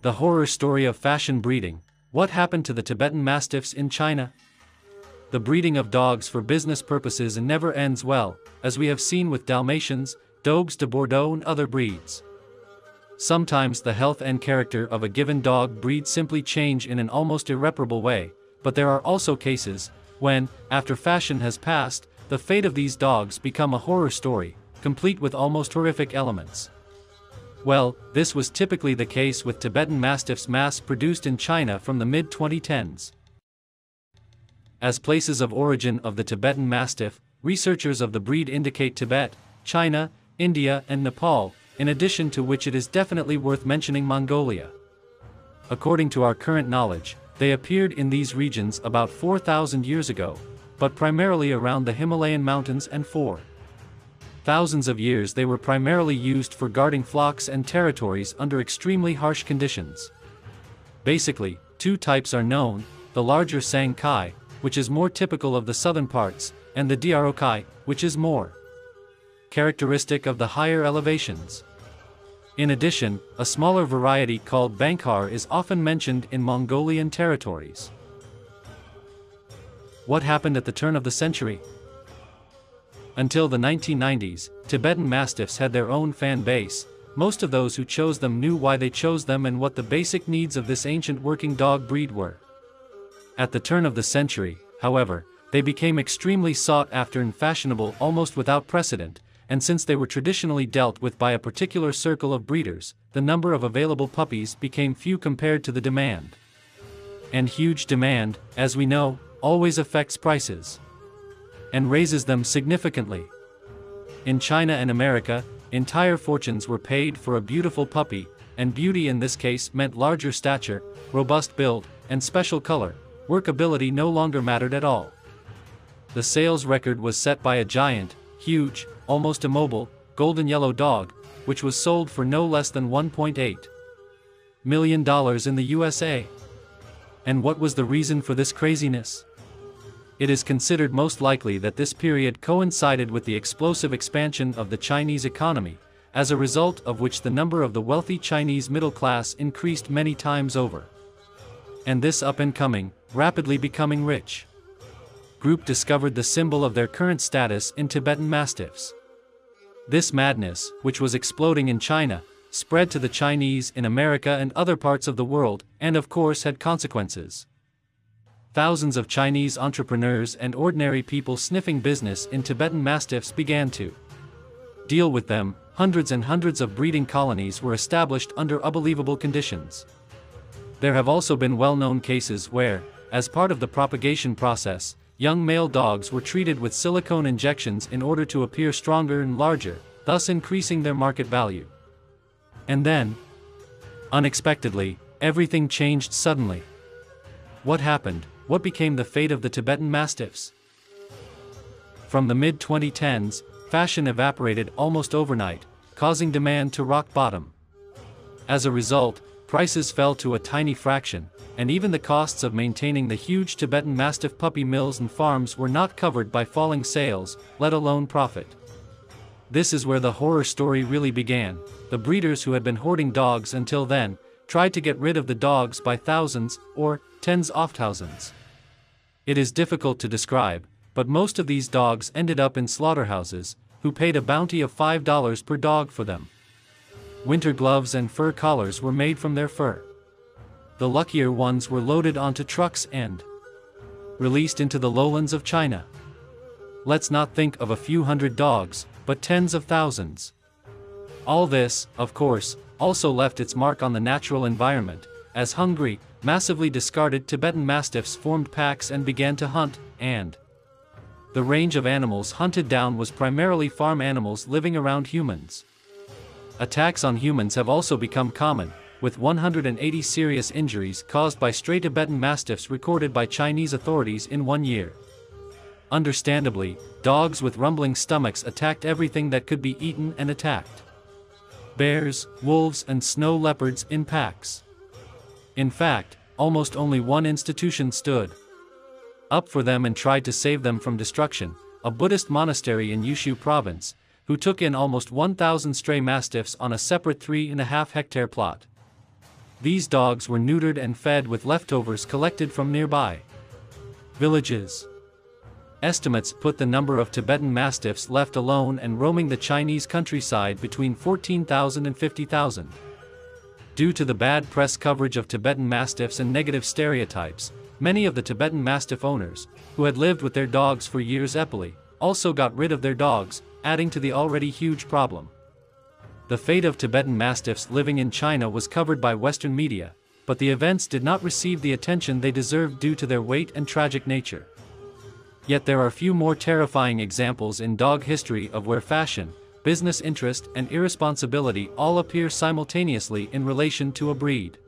The horror story of fashion breeding. What happened to the Tibetan Mastiffs in China? The breeding of dogs for business purposes never ends well, as we have seen with Dalmatians, Dogues de Bordeaux and other breeds. Sometimes the health and character of a given dog breed simply change in an almost irreparable way, but there are also cases when, after fashion has passed, the fate of these dogs become a horror story, complete with almost horrific elements. Well, this was typically the case with Tibetan Mastiffs mass-produced in China from the mid-2010s. As places of origin of the Tibetan Mastiff, researchers of the breed indicate Tibet, China, India and Nepal, in addition to which it is definitely worth mentioning Mongolia. According to our current knowledge, they appeared in these regions about 4,000 years ago, but primarily around the Himalayan mountains and for thousands of years they were primarily used for guarding flocks and territories under extremely harsh conditions. Basically, two types are known, the larger Sangkai, which is more typical of the southern parts, and the Diarokai, which is more characteristic of the higher elevations. In addition, a smaller variety called Bankhar is often mentioned in Mongolian territories. What happened at the turn of the century? Until the 1990s, Tibetan Mastiffs had their own fan base. Most of those who chose them knew why they chose them and what the basic needs of this ancient working dog breed were. At the turn of the century, however, they became extremely sought after and fashionable almost without precedent, and since they were traditionally dealt with by a particular circle of breeders, the number of available puppies became few compared to the demand. And huge demand, as we know, always affects prices and raises them significantly. In China and America, entire fortunes were paid for a beautiful puppy, and beauty in this case meant larger stature, robust build, and special color. Workability no longer mattered at all. The sales record was set by a giant, huge, almost immobile, golden yellow dog, which was sold for no less than $1.8 million in the USA. And what was the reason for this craziness? It is considered most likely that this period coincided with the explosive expansion of the Chinese economy, as a result of which the number of the wealthy Chinese middle class increased many times over. And this up-and-coming, rapidly becoming rich group discovered the symbol of their current status in Tibetan Mastiffs. This madness, which was exploding in China, spread to the Chinese in America and other parts of the world, and of course had consequences. Thousands of Chinese entrepreneurs and ordinary people sniffing business in Tibetan Mastiffs began to deal with them. Hundreds and hundreds of breeding colonies were established under unbelievable conditions. There have also been well-known cases where, as part of the propagation process, young male dogs were treated with silicone injections in order to appear stronger and larger, thus increasing their market value. And then, unexpectedly, everything changed suddenly. What happened? What became the fate of the Tibetan Mastiffs? From the mid-2010s, fashion evaporated almost overnight, causing demand to rock bottom. As a result, prices fell to a tiny fraction, and even the costs of maintaining the huge Tibetan Mastiff puppy mills and farms were not covered by falling sales, let alone profit. This is where the horror story really began. The breeders who had been hoarding dogs until then tried to get rid of the dogs by thousands, or tens of thousands. It is difficult to describe, but most of these dogs ended up in slaughterhouses, who paid a bounty of $5 per dog for them. Winter gloves and fur collars were made from their fur. The luckier ones were loaded onto trucks and released into the lowlands of China. Let's not think of a few hundred dogs, but tens of thousands. All this, of course, also left its mark on the natural environment, as hungry, massively discarded Tibetan Mastiffs formed packs and began to hunt, and the range of animals hunted down was primarily farm animals living around humans. Attacks on humans have also become common, with 180 serious injuries caused by stray Tibetan Mastiffs recorded by Chinese authorities in 1 year. Understandably, dogs with rumbling stomachs attacked everything that could be eaten and attacked bears, wolves and snow leopards in packs. In fact, almost only one institution stood up for them and tried to save them from destruction, a Buddhist monastery in Yushu province, who took in almost 1,000 stray mastiffs on a separate 3.5-hectare plot. These dogs were neutered and fed with leftovers collected from nearby villages. Estimates put the number of Tibetan Mastiffs left alone and roaming the Chinese countryside between 14,000 and 50,000. Due to the bad press coverage of Tibetan Mastiffs and negative stereotypes, many of the Tibetan Mastiff owners, who had lived with their dogs for years epily, also got rid of their dogs, adding to the already huge problem. The fate of Tibetan Mastiffs living in China was covered by Western media, but the events did not receive the attention they deserved due to their weight and tragic nature. Yet there are few more terrifying examples in dog history of where fashion, business interest and irresponsibility all appear simultaneously in relation to a breed.